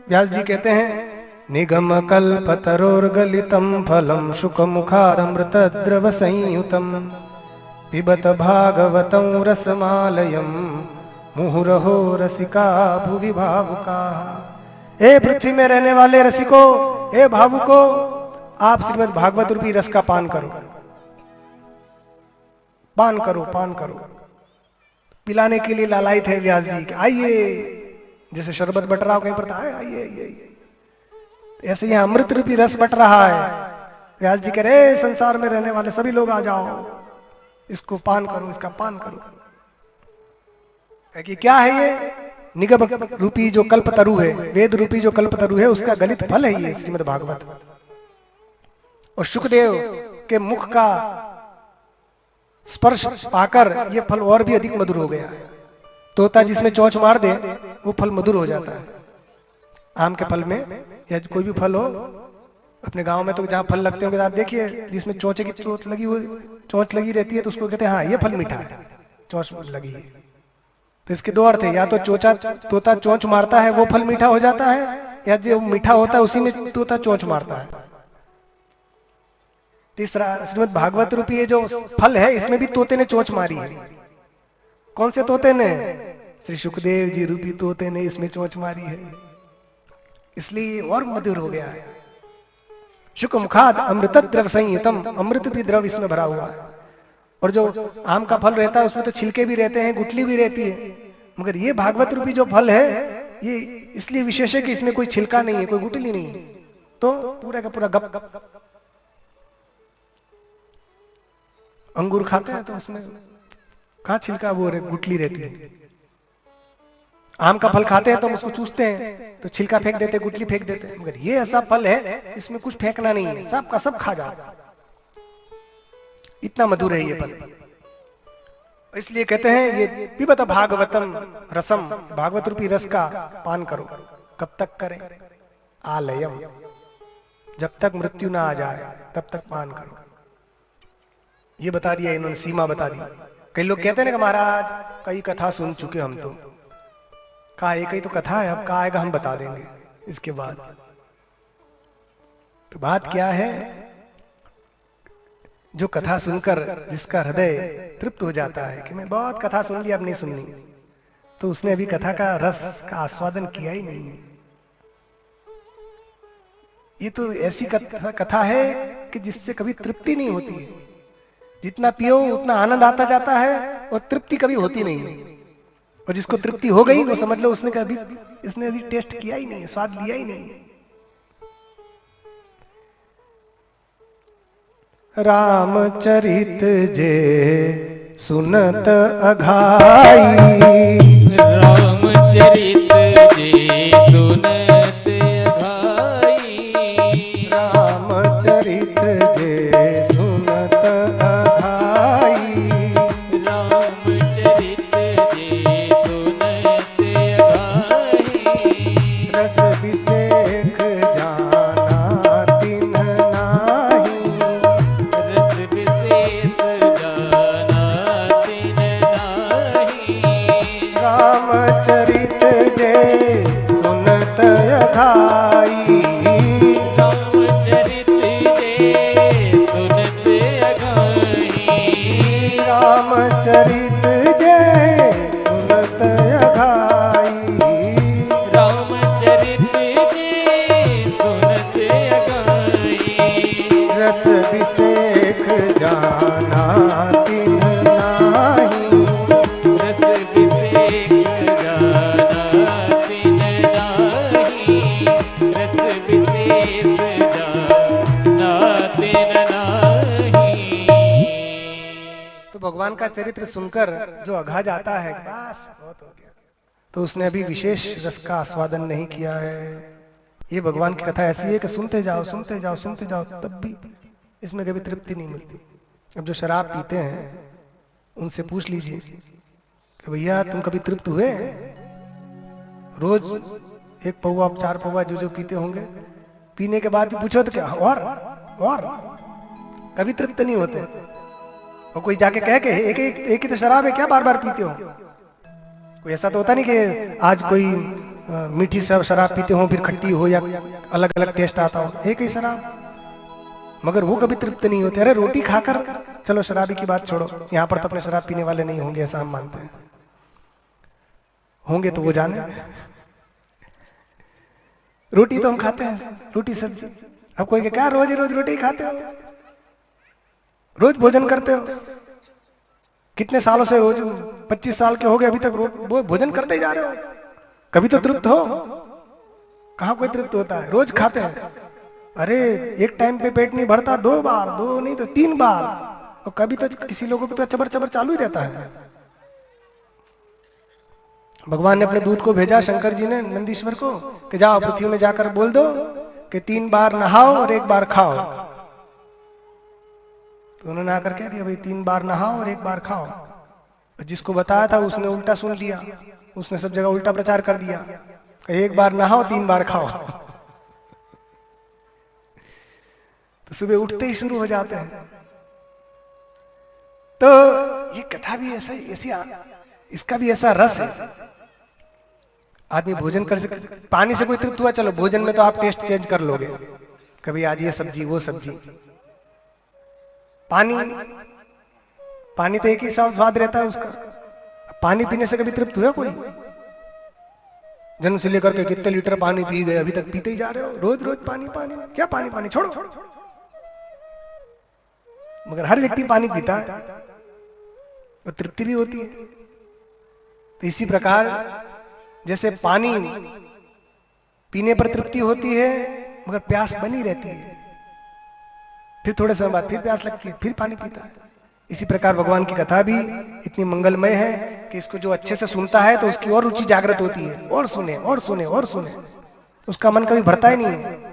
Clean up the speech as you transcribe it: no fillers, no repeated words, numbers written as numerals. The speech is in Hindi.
व्यास जी कहते हैं, निगम कल्पतरोर्गलितं फलं शुकमुखादमृतद्रव संयुतं पिबत भागवतं रसमालयं मुहुरहो रसिका भुवि भावुका। हे पृथ्वी में रहने वाले रसिको, हे भावुको, आप श्रीमद् भागवत रूपी रस का पान करो, पान करो, पान करो। पिलाने के लिए लालायित है व्यास जी, आइए, जैसे शरबत बट रहा हो कहीं पर, आइए आइए आइए, ऐसे यहाँ अमृत रूपी रस बट रहा है। व्यास जी कह रहे, संसार में रहने वाले सभी लोग आ जाओ, इसको पान करो, इसका पान करो। कि क्या है ये? निगम रूपी जो कल्पतरु है, वेद रूपी जो कल्पतरु है, उसका गलित फल है ये श्रीमद् भागवत। और शुकदेव के मुख का स्पर्श पाकर ये फल और भी अधिक मधुर हो गया है। तोता जिसमें चोंच मार दे वो फल मधुर हो जाता है। आम के फल में या कोई भी फल हो, अपने गांव में तो जहाँ फल लगते होंगे आप देखिए, जिसमें चोंचे की चोंच लगी रहती है तो उसको कहते हैं हाँ ये फल मीठा है, चोंच लगी है। तो इसके दो अर्थ है, या तो तोता चोंच मारता है वो फल मीठा हो जाता है, या जो मीठा होता है उसी में तोता चोंच मारता है। तीसरा, श्रीमद् भागवत रूपी ये जो फल है इसमें भी तोते ने चोंच मारी है। कौन से तोते ने? श्री सुखदेव जी रूपी तोते ने इसमें चोंच मारी है, इसलिए और मधुर हो गया है। शुक मुखाद अमृत द्रव संयुतम, अमृत भी द्रव इसमें भरा हुआ है। और जो आम का फल रहता है उसमें तो छिलके भी रहते हैं, गुठली भी रहती है, मगर ये भागवत रूपी जो फल है ये इसलिए विशेष है कि इसमें कोई छिलका नहीं है, कोई गुठली नहीं है, तो पूरा का पूरा गप गप। अंगूर खाते हैं तो उसमें कहाँ छिलका, वो गुठली रहती है। आम का फल खाते हैं तो हम उसको चूसते हैं तो छिलका फेंक देते, गुठली फेंक देते हैं, मगर ये ऐसा फल है इसमें कुछ फेंकना नहीं है, सब का सब खा जाओ, इतना मधुर है ये फल। इसलिए कहते हैं ये पिबत भागवतम रसम, भागवत रूपी रस का पान करो। कब तक करें? आलयम, जब तक मृत्यु ना आ जाए तब तक पान करो। ये बता दिया इन्होंने, सीमा बता दी। कई लोग कहते हैं ना कि महाराज कई कथा सुन चुके हम, तो कहा एक ही तो कथा है, अब कहा आएगा हम बता देंगे इसके बाद। तो बात क्या है, जो कथा सुनकर जिसका हृदय तृप्त हो जाता है कि मैं बहुत कथा सुन ली अब नहीं सुननी, तो उसने अभी कथा का रस का आस्वादन किया ही नहीं है। ये तो ऐसी कथा है कि जिससे कभी तृप्ति नहीं होती है। जितना पियो उतना आनंद आता जाता है और तृप्ति कभी होती नहीं है। और जिसको तृप्ति हो गई वो समझ लो उसने कभी इसने अभी टेस्ट किया ही नहीं है, स्वाद लिया ही नहीं है। रामचरित जे सुनत अघाई, रामचरित जे सुनत अघाई, रामचरित जे सुनत अघाई, रामचरित जे सुनत अघाई, रस विषेक जाना तिन नाही, रस विशेष जाना तिन नाही, रामचरित जे सुनत अघाई, रामचरित जे सुनत अघाई, रामचरित जे सुनत अघाई, रामचरित जे सुनत अघाई, रस विषेक जाना तिन नाही, रस विशेष जाना तिन नाही, रस विशेष जाना तिन नाही। तो भगवान का चरित्र सुनकर जो अघा जाता है बस बहुत हो गया, तो उसने अभी विशेष रस का आस्वादन नहीं किया है। ये भगवान की कथा ऐसी है कि सुनते जाओ सुनते जाओ सुनते जाओ, तब भी इसमें कभी तृप्ति नहीं मिलती। अब जो शराब पीते हैं उनसे पूछ लीजिए कि भैया तुम कभी तृप्त हुए? रोज एक पौवा 4 पौवा जो पीते होंगे, पीने के बाद पूछो तो क्या और कभी तृप्त नहीं होते। और कोई जाके कह के एक ही तो शराब है, क्या बार बार पीते हो? कोई ऐसा तो होता नहीं कि आज कोई मीठी शराब पीते हो, फिर खट्टी हो या अलग अलग टेस्ट आता हो, एक ही शराब, मगर वो कभी तृप्त नहीं होते। अरे रोटी खाकर, चलो शराबी की बात छोड़ो, यहाँ पर तो अपने शराब पीने वाले नहीं होंगे ऐसा हम मानते हैं, होंगे तो वो जाने। रोटी तो हम खाते हैं, रोटी सब्जी। अब कोई क्या रोज रोज रोटी खाते हो, रोज भोजन करते हो, कितने सालों से रोज 25 साल के हो गए अभी तक वो भोजन करते ही जा रहे हो, कभी तो तृप्त हो? कहाँ कोई तृप्त होता है, रोज खाते हैं। अरे एक टाइम पे पेट नहीं भरता, 2 बार, 2 नहीं तो 3 बार, और कभी तो किसी लोगों को तो चबर चबर चालू ही रहता है। भगवान ने अपने दूत को भेजा, शंकर जी ने नंदीश्वर को, कि जाओ पृथ्वी में जाकर बोल दो कि 3 बार नहाओ और 1 बार खाओ। तो उन्होंने आकर कह दिया, भाई 3 बार नहाओ और 1 बार खाओ। जिसको बताया था उसने उल्टा सुन लिया, उसने सब जगह उल्टा प्रचार कर दिया कि 1 बार नहाओ 3 बार खाओ। तो सुबह उठते ही शुरू हो जाते हैं। तो ये कथा भी ऐसा ऐसी, इसका भी ऐसा रस है। आदमी भोजन कर सके, पानी से कोई तृप्त हुआ, चलो भोजन में तो आप टेस्ट चेंज कर लोगे, कभी आज ये सब्जी वो सब्जी। पानी तो एक ही स्वाद रहता है उसका। पानी पीने से कभी तृप्त हुआ कोई? जन्म से लेकर के कितने लीटर पानी पी गए, अभी तक पीते ही जा रहे हो, रोज रोज पानी पानी, क्या पानी पानी, छोड़ो। मगर हर व्यक्ति पानी पीता है, वो तृप्ति भी होती है। तो इसी प्रकार जैसे पानी पीने पर तृप्ति होती है, मगर प्यास बनी रहती है, फिर थोड़े समय बाद फिर प्यास लगती है, फिर पानी पीता है। इसी प्रकार भगवान की कथा भी इतनी मंगलमय है कि इसको जो अच्छे से सुनता है तो उसकी और रुचि जागृत होती है, और सुने और सुने और सुने, उसका मन कभी भरता ही नहीं है।